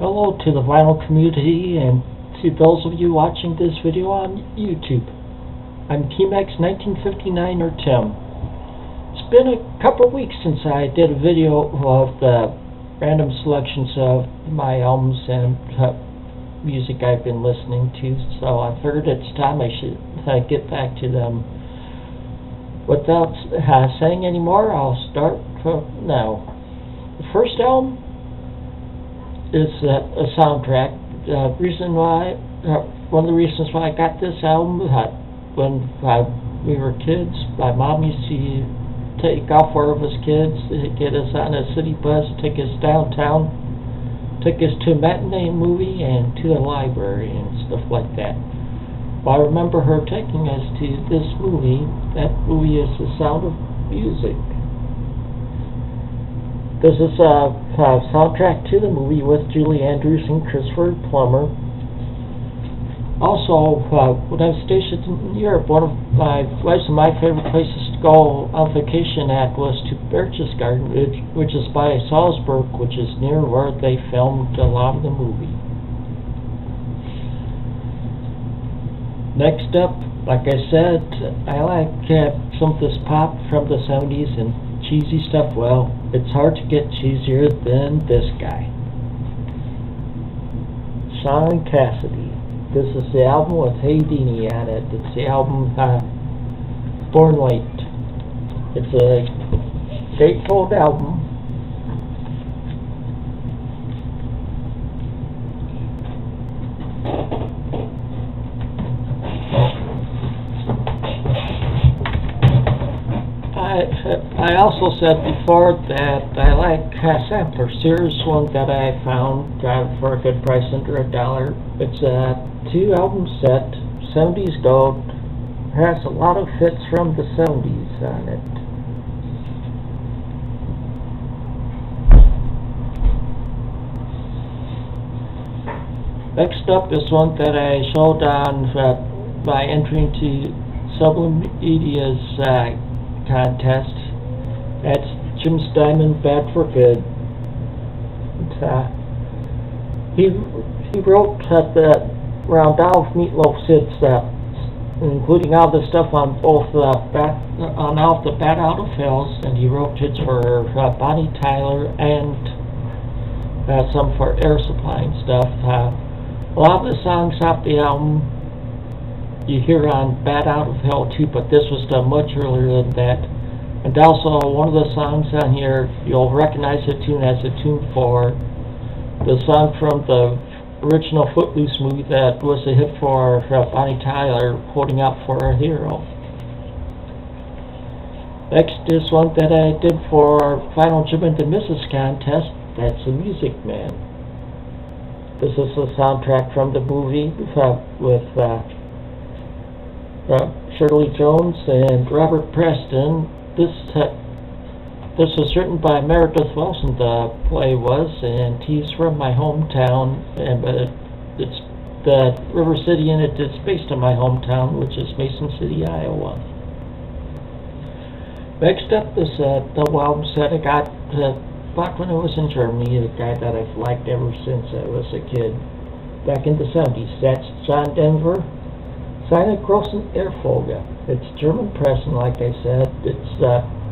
Hello to the vinyl community and to those of you watching this video on YouTube. I'm Kemex1959 or Tim. It's been a couple of weeks since I did a video of the random selections of my albums and music I've been listening to, so I figured it's time I should get back to them. Without saying any more, I'll start now. The first album is a soundtrack. One of the reasons why I got this album, when we were kids, my mom used to take off four of us kids, get us on a city bus, take us downtown, took us to a matinee movie and to the library and stuff like that. Well, I remember her taking us to this movie. That movie is The Sound of Music. This is a soundtrack to the movie with Julie Andrews and Christopher Plummer. Also, when I was stationed in Europe, one of my favorite places to go on vacation at was to Berchtesgaden, which is by Salzburg, which is near where they filmed a lot of the movie. Next up, like I said, I like some of this pop from the 70s and cheesy stuff. Well, it's hard to get cheesier than this guy. Shaun Cassidy. This is the album with Houdini on it. It's the album Born Late. It's a gatefold album. I also said before that I like samplers. Here's one that I found for a good price, under $1. It's a 2-album set, 70s gold. Has a lot of hits from the 70s on it. Next up is one that I showed on by entering to Sublime Media's contest. That's Jim Steinman, Bad for Good. He wrote around all of Meatloaf's hits, including all the stuff on both all the Bat Out of Hells, and he wrote hits for Bonnie Tyler and some for Air Supply and stuff. A lot of the songs off the album you hear on Bat Out of Hell too, but this was done much earlier than that. And also, one of the songs on here, you'll recognize the tune as a tune for the song from the original Footloose movie that was a hit for Bonnie Tyler, Holding Out for a Hero. Next is one that I did for Final Jim and the Mrs. contest. That's The Music Man. This is the soundtrack from the movie with Shirley Jones and Robert Preston. This was written by Meredith Wilson, the play was, and he's from my hometown, but it's the River City in it is based on my hometown, which is Mason City, Iowa. Next up is a double album set I got back when I was in Germany, a guy that I've liked ever since I was a kid, back in the 70s. That's John Denver, Seine großen Erfolge. It's German press, and like I said, it's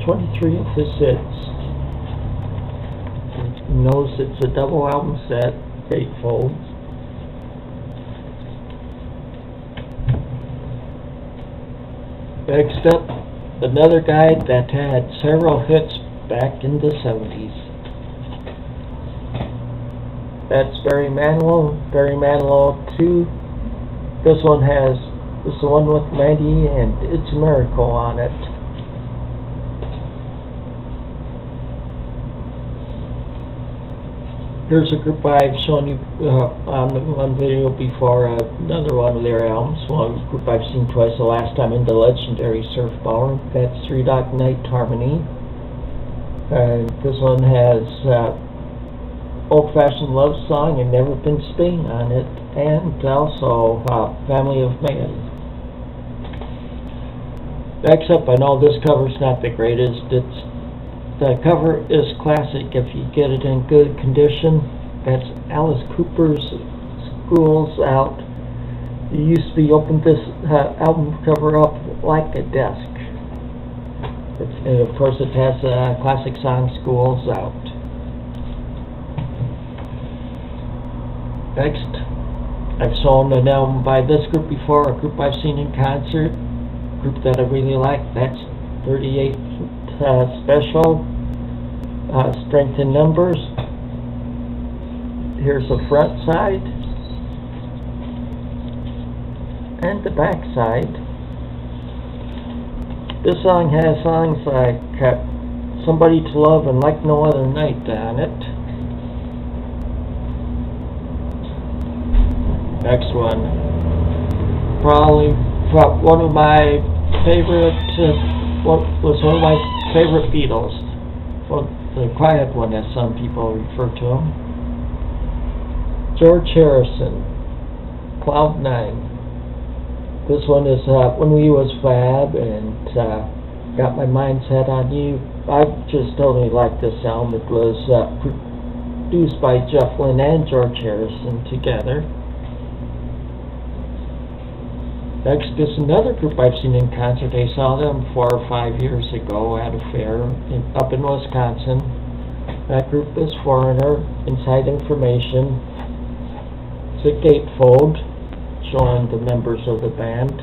23 of his hits. He knows it's a double album set, gatefold. Next up, another guy that had several hits back in the 70s. That's Barry Manilow. Barry Manilow 2. This one has the one with Mandy and It's a Miracle on it. Here's a group I've shown you on one video before, another one of their albums, one group I've seen twice, the last time in the legendary Surf Ballroom. That's Three Dog Night Harmony. And this one has Old Fashioned Love Song and Never Been Spain on it, and also Family of Man. Next up, I know this cover's not the greatest. The cover is classic if you get it in good condition. That's Alice Cooper's Schools Out. You used to be opened this album cover up like a desk. And of course it has a classic song, Schools Out. Next, I've shown an album by this group before, a group I've seen in concert, a group that I really like. That's 38 Special, Strength in Numbers. Here's the front side and the back side. This song has songs like Somebody to Love and Like No Other Night on it. Next one, probably one of my favorite, was one of my favorite Beatles. Well, the quiet one, as some people refer to him. George Harrison, Cloud 9. This one is When We Was Fab, and Got My Mind Set on You. I just totally like this album. It was produced by Jeff Lynne and George Harrison together. Next is another group I've seen in concert. I saw them 4 or 5 years ago at a fair up in Wisconsin. That group is Foreigner, Inside Information. It's a gatefold showing the members of the band.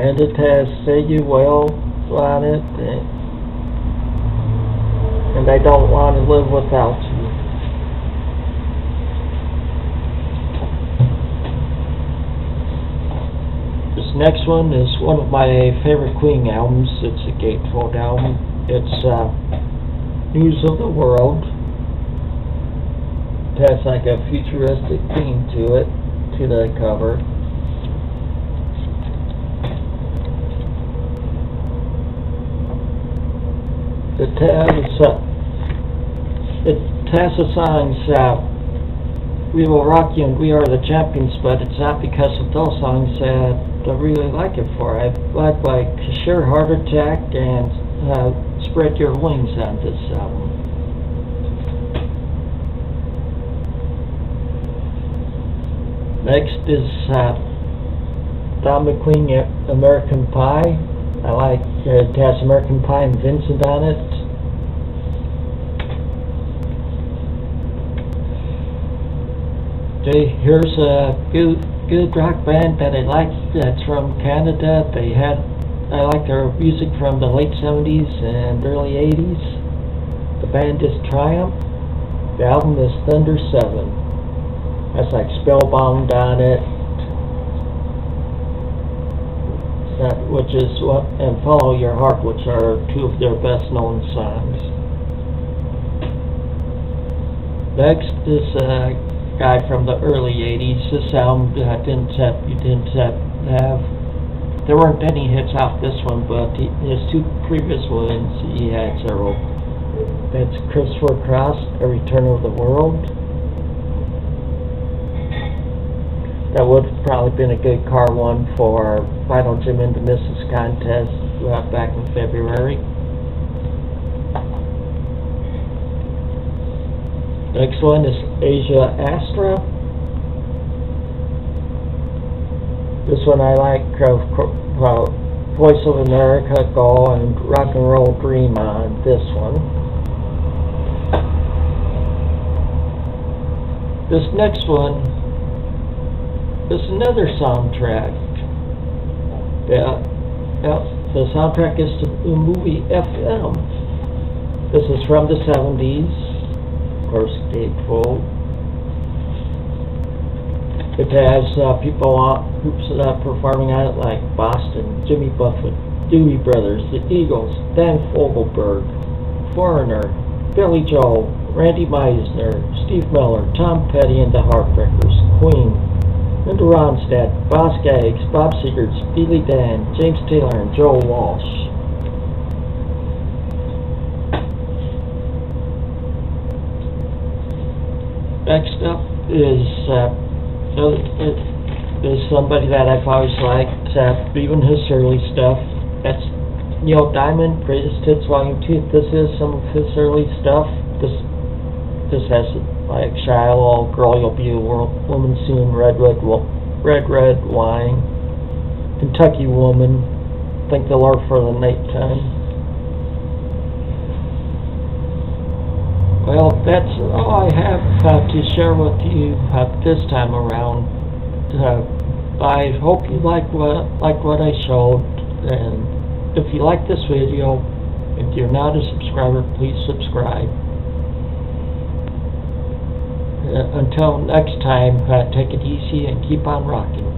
And it has Say You Will on it, and I Don't Want to Live Without You. This next one is one of my favorite Queen albums. It's a gatefold album. It's News of the World. It has like a futuristic theme to it, to the cover. It has the songs We Will Rock You and We Are the Champions, but it's not because of those songs that I really like it for. I like Sheer Heart Attack and Spread Your Wings on this album. Next is Don McLean, American Pie. I like it has American Pie and Vincent on it. Okay, here's a good rock band that I like. That's from Canada. I like their music from the late 70s and early 80s. The band is Triumph. The album is Thunder 7. That's like Spellbound on it, which is and Follow Your Heart, which are two of their best known songs. Next is a guy from the early 80s. This album there weren't any hits off this one, but his two previous ones he had several. That's Christopher Cross, A Return of the World. That would have probably been a good car one for Final Jim into Mrs. contest back in February. Next one is Asia Astra. This one I like, Voice of America, Go, and Rock and Roll Dream on this one. This next one is another soundtrack. The soundtrack is to the movie FM. This is from the 70s. Of course, gatefold. It has groups performing on it like Boston, Jimmy Buffett, Dewey Brothers, the Eagles, Dan Fogelberg, Foreigner, Billy Joel, Randy Meisner, Steve Miller, Tom Petty and the Heartbreakers, Queen, Linda Ronstadt, Boz Scaggs, Bob Seger, Steely Dan, James Taylor, and Joe Walsh. Next up is somebody that I've always liked, even his early stuff. That's Neil Diamond, Greatest Hits Volume 2. This is some of his early stuff. This has like Shiloh, Girl You'll Be a Woman Soon, Red Wine, Kentucky Woman, Thank the Lord for the Nighttime. Well, that's all I have to share with you this time around. I hope you like what I showed, and if you like this video, if you're not a subscriber, please subscribe. Until next time, take it easy and keep on rocking.